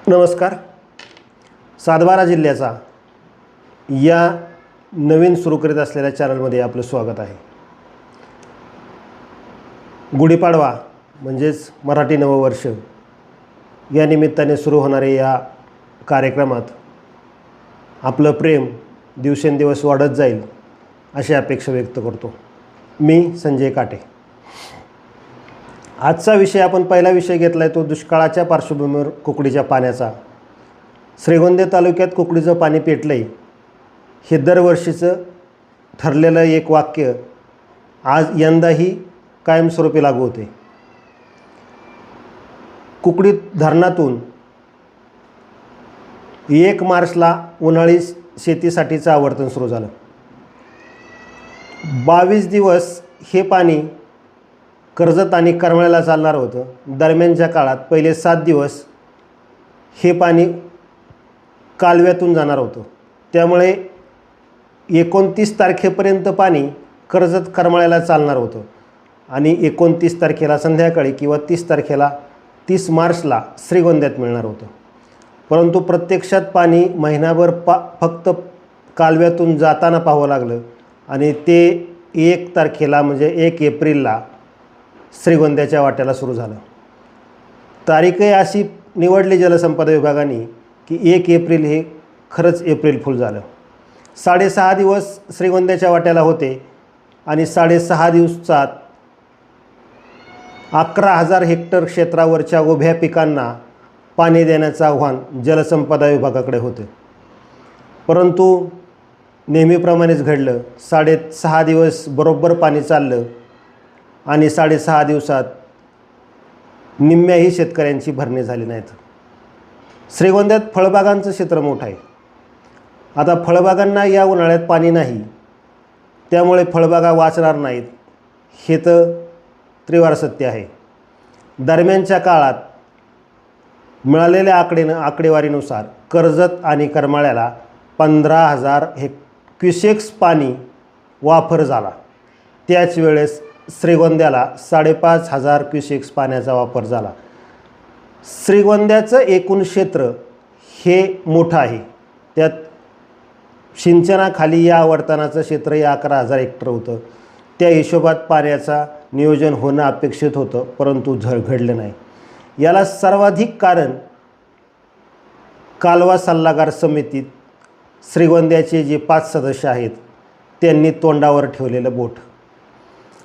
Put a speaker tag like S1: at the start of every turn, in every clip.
S1: नमस्कार. सातबारा जिल्ह्याचा या नवीन सुरू करीत असलेल्या चॅनलमध्ये आपलं स्वागत आहे. गुढीपाडवा म्हणजेच मराठी नववर्ष या निमित्ताने सुरू होणारे या कार्यक्रमात आपलं प्रेम दिवसेंदिवस वाढत जाईल अशी अपेक्षा व्यक्त करतो. मी संजय काटे. आजचा विषय आपण पहिला विषय घेतला आहे तो दुष्काळाच्या पार्श्वभूमीवर कुकडीच्या पाण्याचा. श्रीगोंदे तालुक्यात कुकडीचं पाणी पेटलं आहे हे दरवर्षीचं ठरलेलं एक वाक्य आज यंदाही कायमस्वरूपी लागू होते. कुकडी धरणातून 1 मार्चला उन्हाळी शेतीसाठीचं आवर्तन सुरू झालं. 22 दिवस हे पाणी कर्जत आणि करमाळ्याला चालणार होतं. दरम्यानच्या काळात पहिले 7 दिवस हे पाणी कालव्यातून जाणार होतं. त्यामुळे 29 तारखेपर्यंत पाणी कर्जत करमाळ्याला चालणार होतं आणि 29 तारखेला संध्याकाळी किंवा 30 मार्चला श्रीगोंद्यात मिळणार होतं. परंतु प्रत्यक्षात पाणी महिनाभर फक्त कालव्यातून जाताना पाहावं लागलं आणि ते 1 तारखेला म्हणजे 1 एप्रिलला श्रीगोंद्याच्या वाट्याला सुरू झालं. तारीखही अशी निवडली जलसंपदा विभागाने की 1 एप्रिल हे खरंच एप्रिल फुल झालं. 6.5 दिवस श्रीगोंद्याच्या वाट्याला होते आणि 6.5 दिवसात 11,000 हेक्टर क्षेत्रावरच्या उभ्या पिकांना पाणी देण्याचं आव्हान जलसंपदा विभागाकडे होते. परंतु नेहमीप्रमाणेच घडलं. 6.5 दिवस बरोबर पाणी चाललं आणि 6.5 दिवसात निम्म्याही शेतकऱ्यांची भरणी झाली नाहीत. श्रीगोंद्यात फळबागांचं क्षेत्र मोठं आहे. आता फळबागांना या उन्हाळ्यात पाणी नाही त्यामुळे फळबागा वाचणार नाहीत हे तर त्रिवार सत्य आहे. दरम्यानच्या काळात मिळालेल्या आकडेवारीनुसार कर्जत आणि करमाळ्याला 15,000 क्युसेक्स पाणी वापर झाला. त्याच वेळेस श्रीगोंद्याला 5,500 क्युसेक्स पाण्याचा वापर झाला. श्रीगोंद्याचं एकूण क्षेत्र हे मोठं आहे. त्यात सिंचनाखाली या आवर्तनाचं क्षेत्र 11,000 हेक्टर होतं. त्या हिशोबात पाण्याचा नियोजन होणं अपेक्षित होतं परंतु घडलं नाही. याला सर्वाधिक कारण कालवा सल्लागार समितीत श्रीगोंद्याचे जे 5 सदस्य आहेत त्यांनी तोंडावर ठेवलेलं बोट.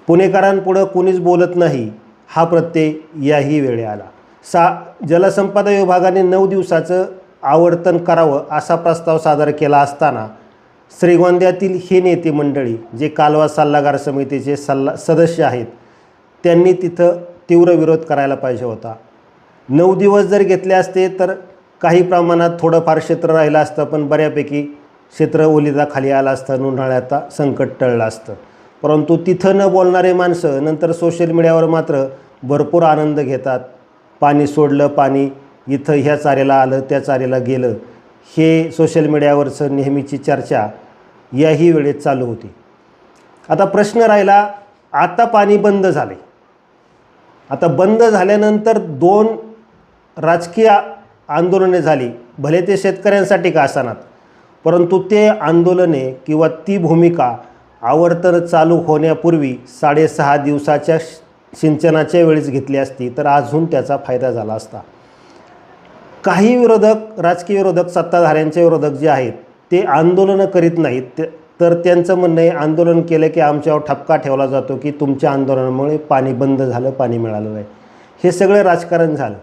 S1: पुणेकरांपुढं कुणीच बोलत नाही हा प्रत्यय याही वेळी आला. जलसंपदा विभागाने 9 दिवसाचं आवर्तन करावं असा प्रस्ताव सादर केला असताना श्रीगोंद्यातील हे नेते मंडळी जे कालवा सल्लागार समितीचे सदस्य आहेत त्यांनी तिथं तीव्र विरोध करायला पाहिजे होता. 9 दिवस जर घेतले असते तर काही प्रमाणात थोडंफार क्षेत्र राहिलं असतं पण बऱ्यापैकी क्षेत्र ओलिताखाली आलं असतं. उन्हाळ्यात संकट टळलं असतं. परंतु तिथं न बोलणारे माणसं नंतर सोशल मीडियावर मात्र भरपूर आनंद घेतात. पाणी सोडलं, पाणी इथं ह्या चाऱ्याला आलं, त्या चाऱ्याला गेलं, हे सोशल मीडियावरचं नेहमीची चर्चा याही वेळेत चालू होती. आता प्रश्न राहिला, आता पाणी बंद झाले. आता बंद झाल्यानंतर 2 राजकीय आंदोलने झाली. भले ते शेतकऱ्यांसाठी का असानात परंतु ते आंदोलने किंवा ती भूमिका आवर्तन चालू होण्यापूर्वी 6.5 दिवसाच्या सिंचनाच्या वेळेस घेतली असती तर अजून त्याचा फायदा झाला असता. काही विरोधक, राजकीय विरोधक, सत्ताधाऱ्यांचे विरोधक जे आहेत ते आंदोलनं करीत नाहीत तर त्यांचं म्हणणं आहे आंदोलन केलं की आमच्यावर ठपका ठेवला जातो की तुमच्या आंदोलनामुळे पाणी बंद झालं, पाणी मिळालं नाही. हे सगळं राजकारण झालं.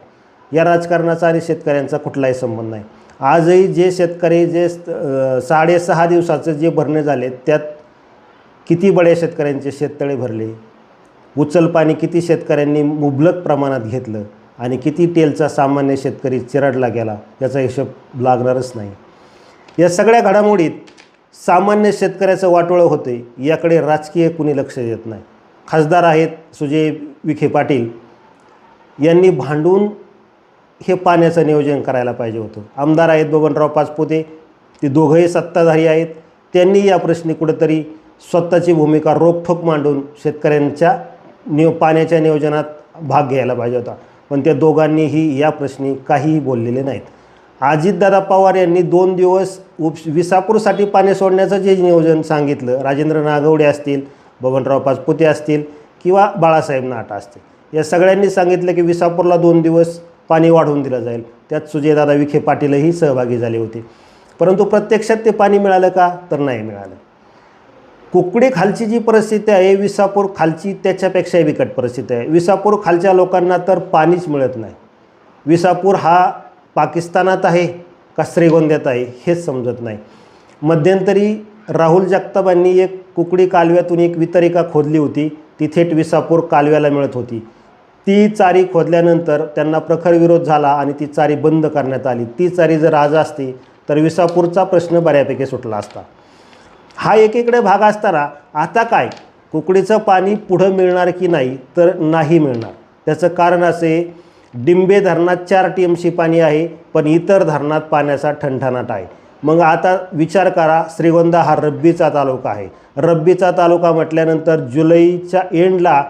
S1: या राजकारणाचा आणि शेतकऱ्यांचा कुठलाही संबंध नाही. आजही जे शेतकरी जे 6.5 दिवसाचं जे भरणे झाले त्यात किती बड्या शेतकऱ्यांचे शेततळे भरले, उचल पाणी किती शेतकऱ्यांनी मुबलक प्रमाणात घेतलं आणि किती टेलचा सामान्य शेतकरी चिरडला गेला याचा हिशोब लागणारच नाही. या सगळ्या घडामोडीत सामान्य शेतकऱ्याचं वाटोळं होते याकडे राजकीय कुणी लक्ष देत नाही. खासदार आहेत सुजय विखे पाटील यांनी भांडून हे पाण्याचं नियोजन करायला पाहिजे होतं. आमदार आहेत बबनराव पाचपुते, ते दोघंही सत्ताधारी आहेत. त्यांनी या प्रश्नी कुठंतरी स्वतःची भूमिका रोखठोक मांडून शेतकऱ्यांच्या पाण्याच्या नियोजनात भाग घ्यायला पाहिजे होता. पण त्या दोघांनीही या प्रश्नी काहीही बोललेले नाहीत. अजितदादा पवार यांनी 2 दिवस विसापूरसाठी पाणी सोडण्याचं जे नियोजन सांगितलं, राजेंद्र नागवडे असतील, बबनराव पाचपुते असतील किंवा बाळासाहेब नाटा असतील, या सगळ्यांनी सांगितलं की विसापूरला 2 दिवस पाणी वाढवून दिलं जाईल. त्यात सुजयदादा विखे पाटीलही सहभागी झाले होते. परंतु प्रत्यक्षात ते पाणी मिळालं का? तर नाही मिळालं. कुकडी खालची जी परिस्थिती आहे, विसापूर खालची त्याच्यापेक्षाही बिकट परिस्थिती आहे. विसापूर खालच्या लोकांना तर पाणीच मिळत नाही. विसापूर हा पाकिस्तानात आहे का श्रीगोंद्यात आहे हेच समजत नाही. मध्यंतरी राहुल जगतापांनी एक कुकडी कालव्यातून एक वितरिका खोदली होती, ती थेट विसापूर कालव्याला मिळत होती. ती चारी खोदल्यानंतर त्यांना प्रखर विरोध झाला आणि ती चारी बंद करण्यात आली. ती चारी जर आज असती तर विसापूरचा प्रश्न बऱ्यापैकी सुटला असता. हा एकीकडे भाग असताना आता काय, कुकडीचं पाणी पुढं मिळणार की नाही? तर नाही मिळणार. त्याचं कारण असे, डिंबे धरणात 4 TMC पाणी आहे, पण इतर धरणात पाण्याचा ठणठणाट आहे. मग आता विचार करा, श्रीगोंदा हा रब्बीचा तालुका आहे. रब्बीचा तालुका म्हटल्यानंतर जुलैच्या एंडला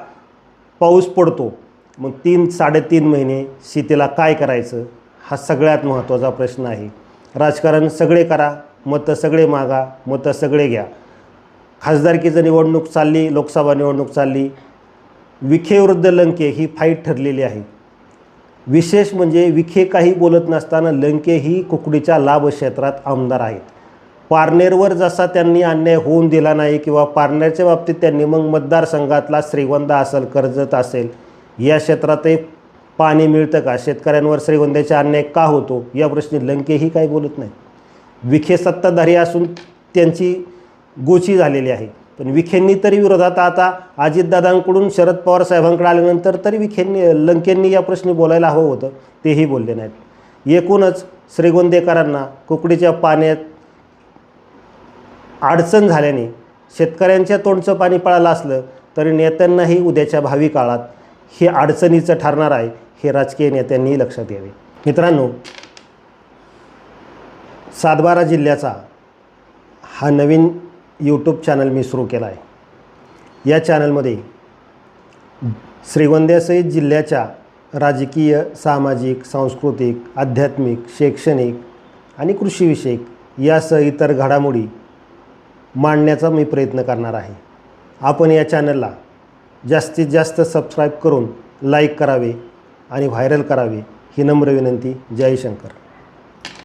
S1: पाऊस पडतो. मग 3-3.5 महिने शेतीला काय करायचं, हा सगळ्यात महत्त्वाचा प्रश्न आहे. राजकारण सगळे करा, मतं सगळे मागा, मतं सगळे घ्या. खासदारकीचं निवडणूक चालली, लोकसभा निवडणूक चालली. विखे विरुद्ध लंके ही फाईट ठरलेली आहे. विशेष म्हणजे विखे काही बोलत नसताना लंके ही कुकडीच्या लाभ क्षेत्रात आमदार आहेत. पारनेरवर जसा त्यांनी अन्याय होऊन दिला नाही किंवा पारनेरच्या बाबतीत त्यांनी मग मतदारसंघातला श्रीगोंदा असेल, कर्जत असेल, या क्षेत्रातही पाणी मिळतं का, शेतकऱ्यांवर श्रीगोंद्याचा अन्याय का होतो, या प्रश्नी लंकेही काही बोलत नाही. विखे सत्ताधारी असून त्यांची गोची झालेली आहे. पण विखेंनी तरी विरोधात आता अजितदादांकडून शरद पवार साहेबांकडे आल्यानंतर तरी लंकेंनी या प्रश्नी बोलायला हवं होतं, तेही बोलले नाहीत. एकूणच श्रीगोंदेकरांना कुकडीच्या पाण्यात अडचण झाल्याने शेतकऱ्यांच्या तोंडचं पाणी पळालं असलं तरी नेत्यांनाही उद्याच्या भावी काळात हे अडचणीचं ठरणार आहे, हे राजकीय नेत्यांनी लक्षात घ्यावे. मित्रांनो, 7-12 जिल्ह्याचा हा नवीन यूट्यूब चॅनल मी सुरू केला आहे. या चॅनलमध्ये श्रीगोंद्यासहित जिल्ह्याच्या राजकीय, सामाजिक, सांस्कृतिक, आध्यात्मिक, शैक्षणिक आणि कृषीविषयक यासह इतर घडामोडी मांडण्याचा मी प्रयत्न करणार आहे. आपण या चॅनलला जास्तीत जास्त सबस्क्राईब करून लाईक करावे आणि व्हायरल करावे ही नम्र विनंती. जय शंकर.